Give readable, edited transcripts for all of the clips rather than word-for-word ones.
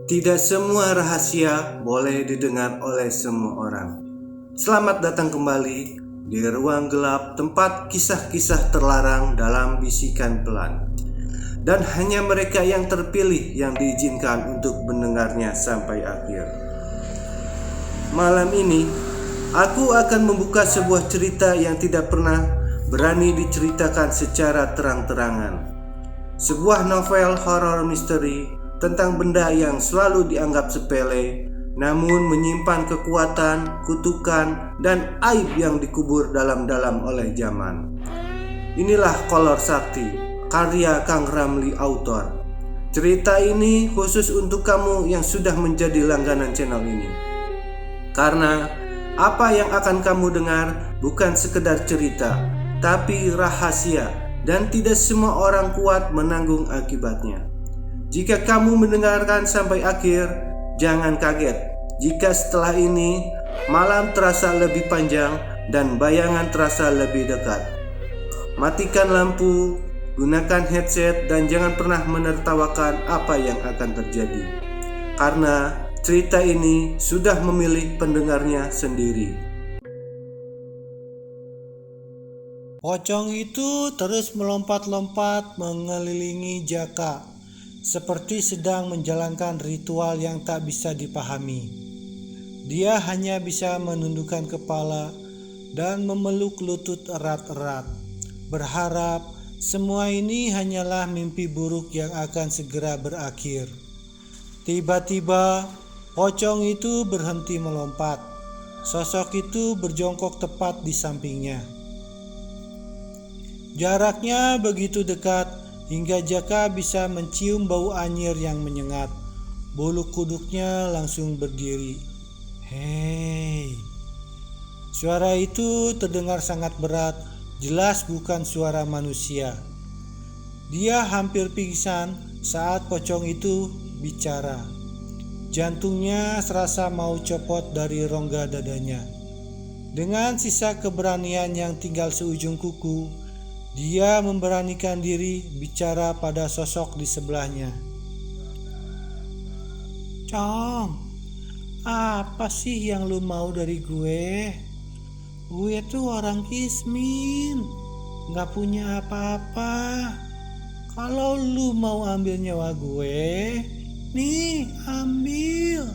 Tidak semua rahasia boleh didengar oleh semua orang. Selamat datang kembali di ruang gelap, tempat kisah-kisah terlarang dalam bisikan pelan. Dan hanya mereka yang terpilih yang diizinkan untuk mendengarnya sampai akhir. Malam ini, aku akan membuka sebuah cerita yang tidak pernah berani diceritakan secara terang-terangan. Sebuah novel horor misteri tentang benda yang selalu dianggap sepele, namun menyimpan kekuatan, kutukan, dan aib yang dikubur dalam-dalam oleh zaman. Inilah Kolor Sakti, karya Kang Ramli author. Cerita ini khusus untuk kamu yang sudah menjadi langganan channel ini. Karena apa yang akan kamu dengar bukan sekedar cerita, tapi rahasia, dan tidak semua orang kuat menanggung akibatnya. Jika kamu mendengarkan sampai akhir, jangan kaget jika setelah ini malam terasa lebih panjang dan bayangan terasa lebih dekat. Matikan lampu, gunakan headset, dan jangan pernah menertawakan apa yang akan terjadi, karena cerita ini sudah memilih pendengarnya sendiri. Pocong itu terus melompat-lompat mengelilingi Jaka, seperti sedang menjalankan ritual yang tak bisa dipahami. Dia hanya bisa menundukkan kepala dan memeluk lutut erat-erat, berharap semua ini hanyalah mimpi buruk yang akan segera berakhir. Tiba-tiba, pocong itu berhenti melompat. Sosok itu berjongkok tepat di sampingnya. Jaraknya begitu dekat hingga Jaka bisa mencium bau anyir yang menyengat. Bulu kuduknya langsung berdiri. Hei. Suara itu terdengar sangat berat, jelas bukan suara manusia. Dia hampir pingsan saat pocong itu bicara. Jantungnya serasa mau copot dari rongga dadanya. Dengan sisa keberanian yang tinggal seujung kuku, dia memberanikan diri bicara pada sosok di sebelahnya. "Cong, apa sih yang lu mau dari gue? Gue tuh orang kismin, gak punya apa-apa. Kalau lu mau ambil nyawa gue, nih ambil.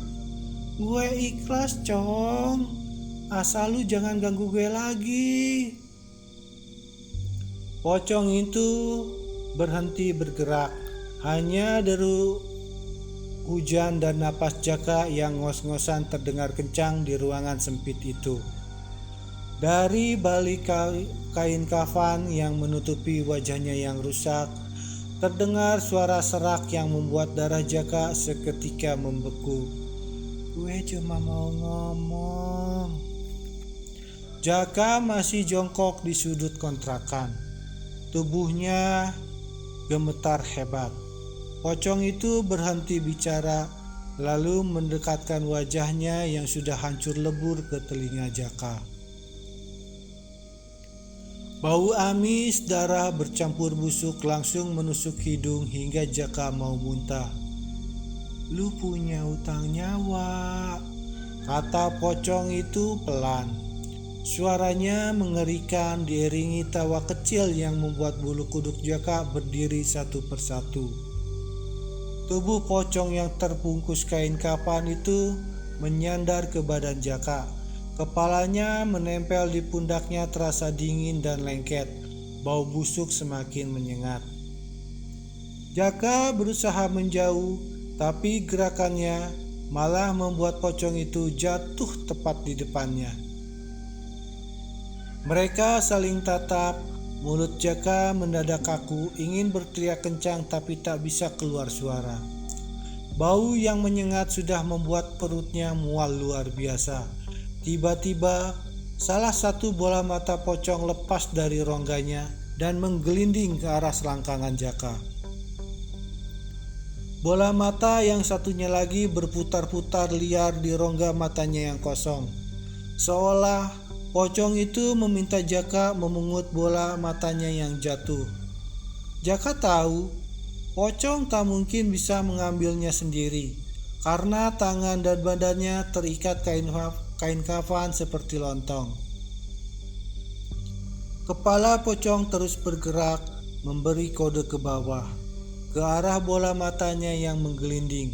Gue ikhlas, Cong. Asal lu jangan ganggu gue lagi." Pocong itu berhenti bergerak, hanya deru hujan dan napas Jaka yang ngos-ngosan terdengar kencang di ruangan sempit itu. Dari balik kain kafan yang menutupi wajahnya yang rusak, terdengar suara serak yang membuat darah Jaka seketika membeku. "Gue cuma mau ngomong." Jaka masih jongkok di sudut kontrakan. Tubuhnya gemetar hebat. Pocong itu berhenti bicara, lalu mendekatkan wajahnya yang sudah hancur lebur ke telinga Jaka. Bau amis darah bercampur busuk langsung menusuk hidung hingga Jaka mau muntah. "Lu punya utang nyawa," kata pocong itu pelan. Suaranya mengerikan diiringi tawa kecil yang membuat bulu kuduk Jaka berdiri satu persatu. Tubuh pocong yang terbungkus kain kafan itu menyandar ke badan Jaka. Kepalanya menempel di pundaknya terasa dingin dan lengket. Bau busuk semakin menyengat. Jaka berusaha menjauh, tapi gerakannya malah membuat pocong itu jatuh tepat di depannya. Mereka saling tatap. Mulut Jaka mendadak kaku, ingin berteriak kencang tapi tak bisa keluar suara. Bau yang menyengat sudah membuat perutnya mual luar biasa. Tiba-tiba, salah satu bola mata pocong lepas dari rongganya dan menggelinding ke arah selangkangan Jaka. Bola mata yang satunya lagi berputar-putar liar di rongga matanya yang kosong. Seolah pocong itu meminta Jaka memungut bola matanya yang jatuh. Jaka tahu pocong tak mungkin bisa mengambilnya sendiri. karena tangan dan badannya terikat kain kafan seperti lontong. Kepala pocong terus bergerak memberi kode ke bawah, ke arah bola matanya yang menggelinding.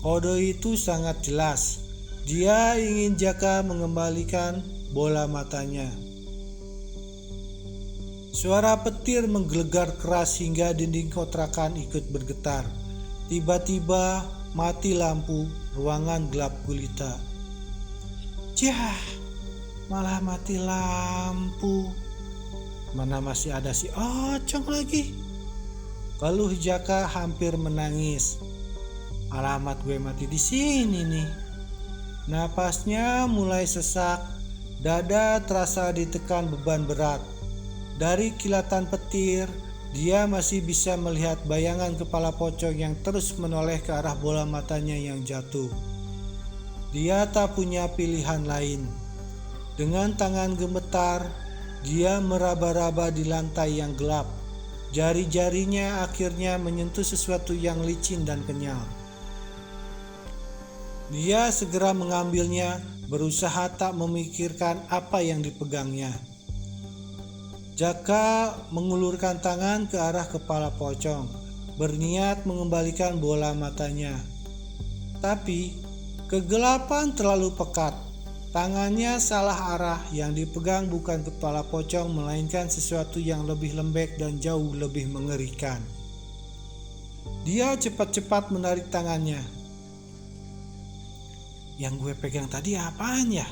Kode itu sangat jelas. Dia ingin Jaka mengembalikan bola matanya. Suara petir menggelegar keras hingga dinding kontrakan ikut bergetar. Tiba-tiba mati lampu, ruangan gelap gulita. Jah, malah mati lampu. Mana masih ada si Ocong lagi? Keluh Jaka hampir menangis. Alamat gue mati di sini nih. Napasnya mulai sesak, dada terasa ditekan beban berat. Dari kilatan petir, dia masih bisa melihat bayangan kepala pocong yang terus menoleh ke arah bola matanya yang jatuh. Dia tak punya pilihan lain. Dengan tangan gemetar, dia meraba-raba di lantai yang gelap. Jari-jarinya akhirnya menyentuh sesuatu yang licin dan kenyal. Dia segera mengambilnya, berusaha tak memikirkan apa yang dipegangnya. Jaka mengulurkan tangan ke arah kepala pocong, berniat mengembalikan bola matanya. Tapi kegelapan terlalu pekat. Tangannya salah arah, yang dipegang bukan kepala pocong melainkan sesuatu yang lebih lembek dan jauh lebih mengerikan. Dia cepat-cepat menarik tangannya. Yang gue pegang tadi apaan ya?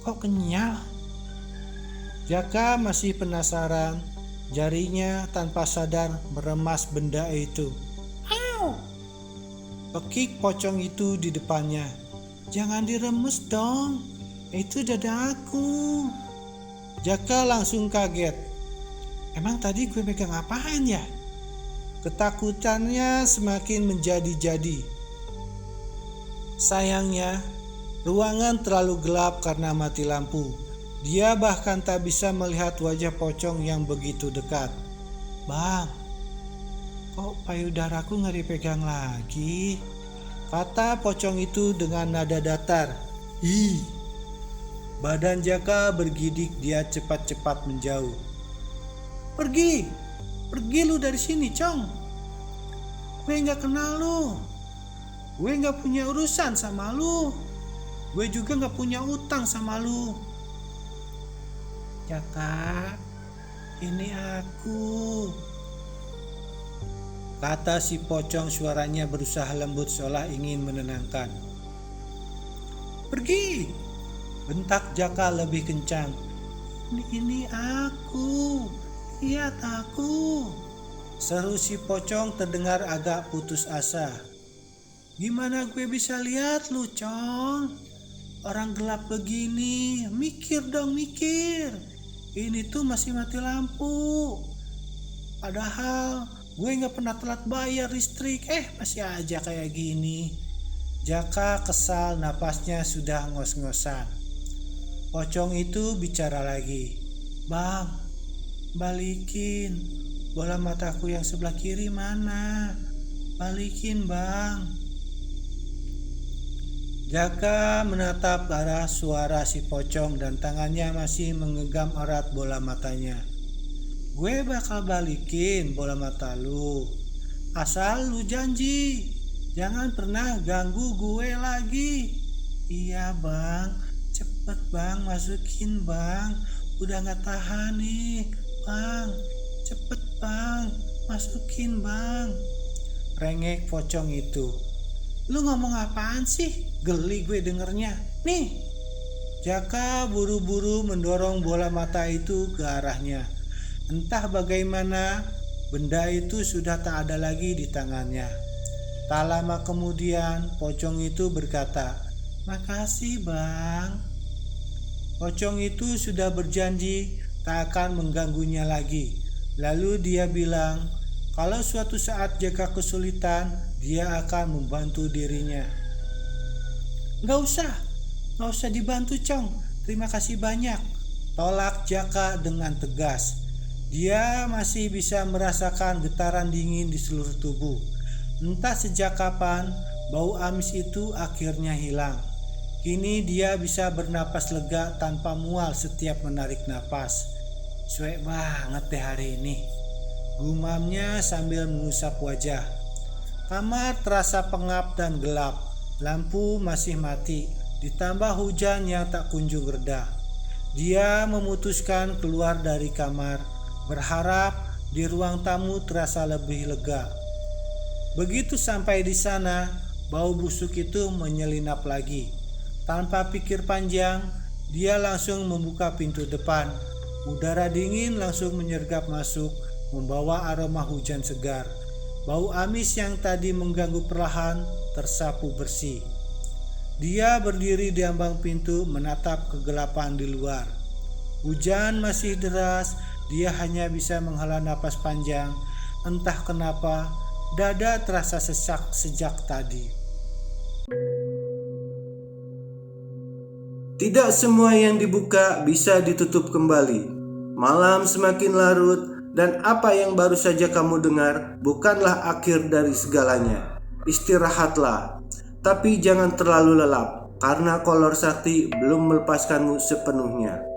Kok kenyal? Jaka masih penasaran, jarinya tanpa sadar meremas benda itu. Au! Pekik pocong itu di depannya. Jangan diremes dong, itu dada aku. Jaka langsung kaget. Emang tadi gue pegang apaan ya? Ketakutannya semakin menjadi-jadi. Sayangnya, ruangan terlalu gelap karena mati lampu. Dia bahkan tak bisa melihat wajah pocong yang begitu dekat. Bang, kok payudaraku gak dipegang lagi? Kata pocong itu dengan nada datar. Ih. Badan Jaka bergidik, dia cepat-cepat menjauh. Pergi lu dari sini, Cong. Gue gak kenal lu. Gue gak punya urusan sama lu. Gue juga gak punya utang sama lu. Jaka, ini aku. Kata si pocong, suaranya berusaha lembut seolah ingin menenangkan. Pergi, bentak Jaka lebih kencang. Ini aku, lihat aku. Seru si pocong terdengar agak putus asa. Gimana gue bisa lihat lu, Cong? Orang gelap begini, mikir dong, mikir. Ini tuh masih mati lampu. Padahal gue gak pernah telat bayar listrik, masih aja kayak gini. Jaka kesal, napasnya sudah ngos-ngosan. Pocong itu bicara lagi. Bang, balikin. Bola mataku yang sebelah kiri mana? Balikin, Bang. Jaka menatap ke arah suara si pocong dan tangannya masih menggenggam erat bola matanya. Gue bakal balikin bola mata lu. Asal lu janji, jangan pernah ganggu gue lagi. Iya bang, cepet bang, masukin bang. Udah gak tahan nih, bang. Cepet bang, masukin bang. Rengek pocong itu. Lu ngomong apaan sih? Geli gue dengernya. Nih. Jaka buru-buru mendorong bola mata itu ke arahnya. Entah bagaimana, benda itu sudah tak ada lagi di tangannya. Tak lama kemudian, pocong itu berkata, "Makasih bang." Pocong itu sudah berjanji tak akan mengganggunya lagi. Lalu dia bilang, kalau suatu saat Jaka kesulitan, dia akan membantu dirinya. Gak usah dibantu, Cong. Terima kasih banyak. Tolak Jaka dengan tegas. Dia masih bisa merasakan getaran dingin di seluruh tubuh. Entah sejak kapan bau amis itu akhirnya hilang. Kini dia bisa bernapas lega tanpa mual setiap menarik napas. Suek banget deh hari ini, gumamnya sambil mengusap wajah. Kamar terasa pengap dan gelap, lampu masih mati, ditambah hujan yang tak kunjung reda. Dia memutuskan keluar dari kamar, berharap di ruang tamu terasa lebih lega. Begitu sampai di sana, bau busuk itu menyelinap lagi. Tanpa pikir panjang, dia langsung membuka pintu depan. Udara dingin langsung menyergap masuk, membawa aroma hujan segar. Bau amis yang tadi mengganggu perlahan tersapu bersih. Dia berdiri di ambang pintu menatap kegelapan di luar. Hujan masih deras, dia hanya bisa menghela napas panjang. Entah kenapa, dada terasa sesak sejak tadi. Tidak semua yang dibuka bisa ditutup kembali. Malam semakin larut dan apa yang baru saja kamu dengar bukanlah akhir dari segalanya. Istirahatlah, tapi jangan terlalu lelap karena kolor sakti belum melepaskanmu sepenuhnya.